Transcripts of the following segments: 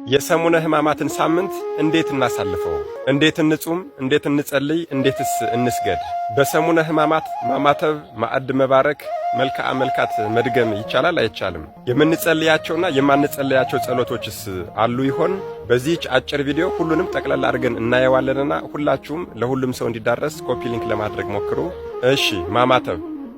የሰሙነ ሕማማትን ሳምንት እንዴት እናሳልፈው? እንዴት እንጹም? እንዴት እንጸልይ? እንዴትስ እንስገድ? በሰሙነ ሕማማት ማማተብ፣ ማዕድ መባረክ፣ መልክዓ መልካት መድገም ይቻላል አይቻልም? የምንጸልያቸውና የማንጸልያቸው ጸሎቶችስ አሉ ይሆን? በዚህች አጭር ቪዲዮ ሁሉንም ጠቅለል አድርገን እናየዋለንና ሁላችሁም ለሁሉም ሰው እንዲዳረስ ኮፒ ሊንክ ለማድረግ ሞክሩ። እሺ፣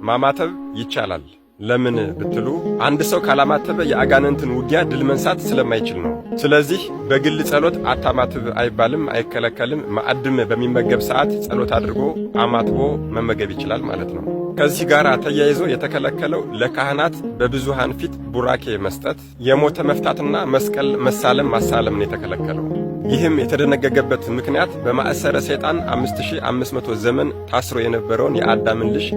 ማማተብ ይቻላል። ለምን ብትሉ አንድ ሰው ካላማተበ የአጋንንትን ውጊያ ድል መንሳት ስለማይችል ነው። ስለዚህ በግል ጸሎት አታማትብ አይባልም፣ አይከለከልም። ማዕድም በሚመገብ ሰዓት ጸሎት አድርጎ አማትቦ መመገብ ይችላል ማለት ነው። ከዚህ ጋር ተያይዞ የተከለከለው ለካህናት በብዙሃን ፊት ቡራኬ መስጠት፣ የሞተ መፍታትና መስቀል መሳለም ማሳለም ነው የተከለከለው። ይህም የተደነገገበት ምክንያት በማእሰረ ሰይጣን 5500 ዘመን ታስሮ የነበረውን የአዳምን ልጅ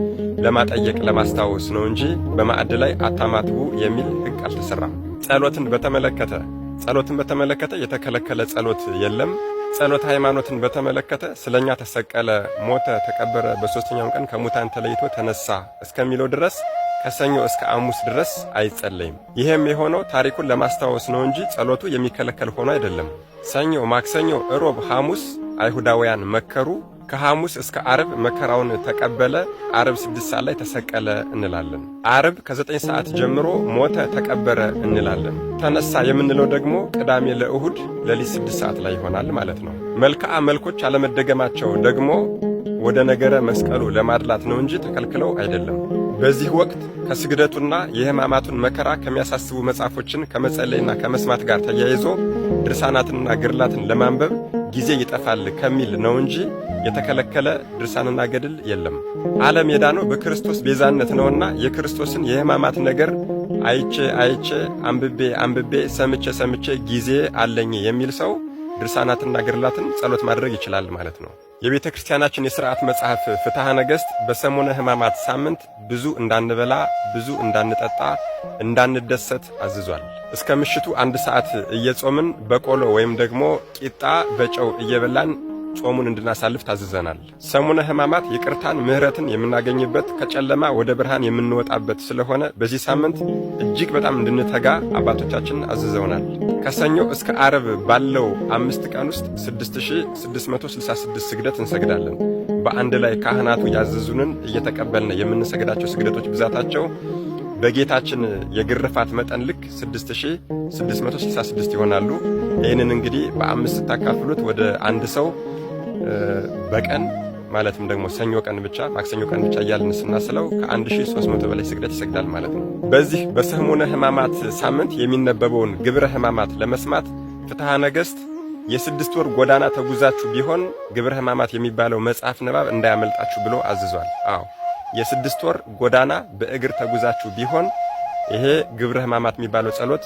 ለማጠየቅ ለማስታወስ ነው እንጂ በማዕድ ላይ አታማትቡ የሚል ሕግ አልተሰራም። ጸሎትን በተመለከተ የተከለከለ ጸሎት የለም። ጸሎት ሃይማኖትን በተመለከተ ስለኛ ተሰቀለ፣ ሞተ፣ ተቀበረ፣ በሦስተኛው ቀን ከሙታን ተለይቶ ተነሳ እስከሚለው ድረስ ከሰኞ እስከ ሐሙስ ድረስ አይጸለይም። ይህም የሆነው ታሪኩን ለማስታወስ ነው እንጂ ጸሎቱ የሚከለከል ሆኖ አይደለም። ሰኞ፣ ማክሰኞ፣ እሮብ፣ ሐሙስ አይሁዳውያን መከሩ። ከሐሙስ እስከ ዓርብ መከራውን ተቀበለ። ዓርብ 6 ሰዓት ላይ ተሰቀለ እንላለን። ዓርብ ከ9 ሰዓት ጀምሮ ሞተ፣ ተቀበረ እንላለን። ተነሳ የምንለው ደግሞ ቅዳሜ ለእሁድ ሌሊት 6 ሰዓት ላይ ይሆናል ማለት ነው። መልክዓ መልኮች አለመደገማቸው ደግሞ ወደ ነገረ መስቀሉ ለማድላት ነው እንጂ ተከልክለው አይደለም። በዚህ ወቅት ከስግደቱና የሕማማቱን መከራ ከሚያሳስቡ መጽሐፎችን ከመጸለይና ከመስማት ጋር ተያይዞ ድርሳናትንና ግርላትን ለማንበብ ጊዜ ይጠፋል ከሚል ነው እንጂ የተከለከለ ድርሳንና ገድል የለም። ዓለም የዳነው በክርስቶስ ቤዛነት ነውና የክርስቶስን የሕማማት ነገር አይቼ አንብቤ ሰምቼ ጊዜ አለኝ የሚል ሰው ድርሳናትና ግርላትን ጸሎት ማድረግ ይችላል ማለት ነው። የቤተ ክርስቲያናችን የሥርዓት መጽሐፍ ፍትሐ ነገሥት በሰሙነ ሕማማት ሳምንት ብዙ እንዳንበላ፣ ብዙ እንዳንጠጣ፣ እንዳንደሰት አዝዟል። እስከ ምሽቱ 1 ሰዓት እየጾምን በቆሎ ወይም ደግሞ ቂጣ በጨው እየበላን ጾሙን እንድናሳልፍ ታዝዘናል። ሰሙነ ሕማማት ይቅርታን፣ ምሕረትን የምናገኝበት ከጨለማ ወደ ብርሃን የምንወጣበት ስለሆነ በዚህ ሳምንት እጅግ በጣም እንድንተጋ አባቶቻችን አዝዘውናል። ከሰኞ እስከ ዓርብ ባለው 5 ቀን ውስጥ 6666 ስግደት እንሰግዳለን። በአንድ ላይ ካህናቱ ያዘዙንን እየተቀበልን የምንሰግዳቸው ስግደቶች ብዛታቸው በጌታችን የግርፋት መጠን ልክ 6666 ይሆናሉ። ይህንን እንግዲህ በ5 ስታካፍሉት ወደ አንድ ሰው በቀን ማለትም ደግሞ ሰኞ ቀን ብቻ ማክሰኞ ቀን ብቻ እያልን ስናስለው ከ1300 በላይ ስግደት ይሰግዳል ማለት ነው። በዚህ በሰሙነ ሕማማት ሳምንት የሚነበበውን ግብረ ሕማማት ለመስማት ፍትሐ ነገሥት የ6 ወር ጎዳና ተጉዛችሁ ቢሆን ግብረ ሕማማት የሚባለው መጽሐፍ ንባብ እንዳያመልጣችሁ ብሎ አዝዟል። አዎ የ6 ወር ጎዳና በእግር ተጉዛችሁ ቢሆን ይሄ ግብረ ሕማማት የሚባለው ጸሎት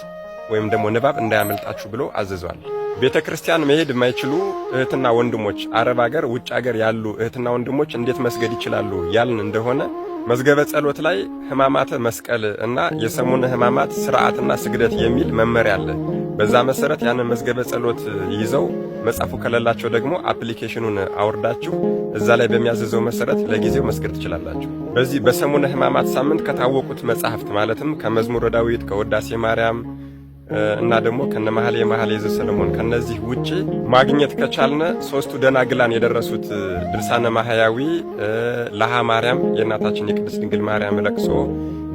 ወይም ደግሞ ንባብ እንዳያመልጣችሁ ብሎ አዝዟል። ቤተ ክርስቲያን መሄድ የማይችሉ እህትና ወንድሞች፣ አረብ አገር፣ ውጭ አገር ያሉ እህትና ወንድሞች እንዴት መስገድ ይችላሉ ያልን እንደሆነ መዝገበ ጸሎት ላይ ሕማማተ መስቀል እና የሰሙነ ሕማማት ሥርዓትና ስግደት የሚል መመሪያ አለ። በዛ መሰረት ያንን መዝገበ ጸሎት ይዘው መጽሐፉ ከሌላቸው ደግሞ አፕሊኬሽኑን አውርዳችሁ እዛ ላይ በሚያዘዘው መሰረት ለጊዜው መስገድ ትችላላችሁ። በዚህ በሰሙነ ሕማማት ሳምንት ከታወቁት መጻሕፍት ማለትም ከመዝሙረ ዳዊት፣ ከውዳሴ ማርያም እና ደግሞ ከነመኃልየ መኃልየ ዘሰሎሞን ከነዚህ ውጪ ማግኘት ከቻልነ 3ቱ ደናግላን የደረሱት ድርሳነ ማህያዊ፣ ለሃ ማርያም የእናታችን የቅድስት ድንግል ማርያም ለቅሶ፣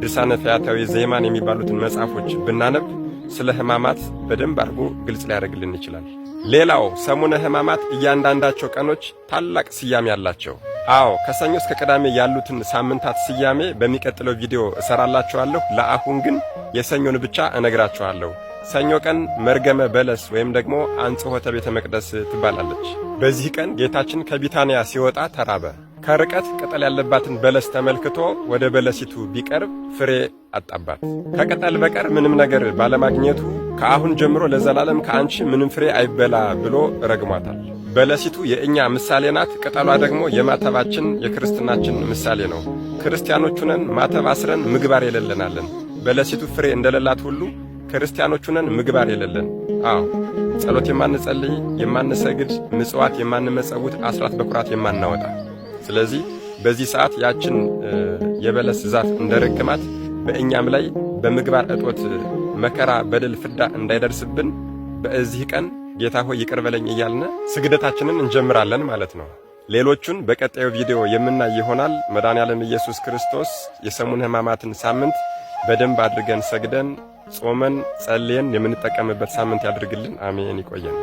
ድርሳነ ፈያታዊ ዜማን የሚባሉትን መጽሐፎች ብናነብ ስለ ሕማማት በደንብ አድርጎ ግልጽ ሊያደርግልን ይችላል። ሌላው ሰሙነ ሕማማት እያንዳንዳቸው ቀኖች ታላቅ ስያሜ አላቸው። አዎ ከሰኞ እስከ ቅዳሜ ያሉትን ሳምንታት ስያሜ በሚቀጥለው ቪዲዮ እሰራላችኋለሁ። ለአሁን ግን የሰኞን ብቻ እነግራችኋለሁ። ሰኞ ቀን መርገመ በለስ ወይም ደግሞ አንጽሖተ ቤተ መቅደስ ትባላለች። በዚህ ቀን ጌታችን ከቢታንያ ሲወጣ ተራበ። ከርቀት ቅጠል ያለባትን በለስ ተመልክቶ ወደ በለሲቱ ቢቀርብ ፍሬ አጣባት። ከቅጠል በቀር ምንም ነገር ባለማግኘቱ ከአሁን ጀምሮ ለዘላለም ከአንቺ ምንም ፍሬ አይበላ ብሎ ረግሟታል። በለሲቱ የእኛ ምሳሌ ናት። ቅጠሏ ደግሞ የማተባችን የክርስትናችን ምሳሌ ነው። ክርስቲያኖቹ ነን፣ ማተብ አስረን ምግባር የሌለናለን። በለሲቱ ፍሬ እንደሌላት ሁሉ ክርስቲያኖቹ ነን፣ ምግባር የሌለን። አዎ ጸሎት የማንጸልይ፣ የማንሰግድ፣ ምጽዋት የማንመጸውት፣ አስራት በኩራት የማናወጣ። ስለዚህ በዚህ ሰዓት ያችን የበለስ ዛፍ እንደረገማት በእኛም ላይ በምግባር እጦት መከራ፣ በደል፣ ፍዳ እንዳይደርስብን በዚህ ቀን ጌታ ሆይ ይቅር በለኝ እያልን ስግደታችንን እንጀምራለን ማለት ነው። ሌሎቹን በቀጣዩ ቪዲዮ የምናይ ይሆናል። መድኃኔዓለም ኢየሱስ ክርስቶስ የሰሙነ ሕማማትን ሳምንት በደንብ አድርገን ሰግደን ጾመን ጸልየን የምንጠቀምበት ሳምንት ያድርግልን። አሜን። ይቆየን።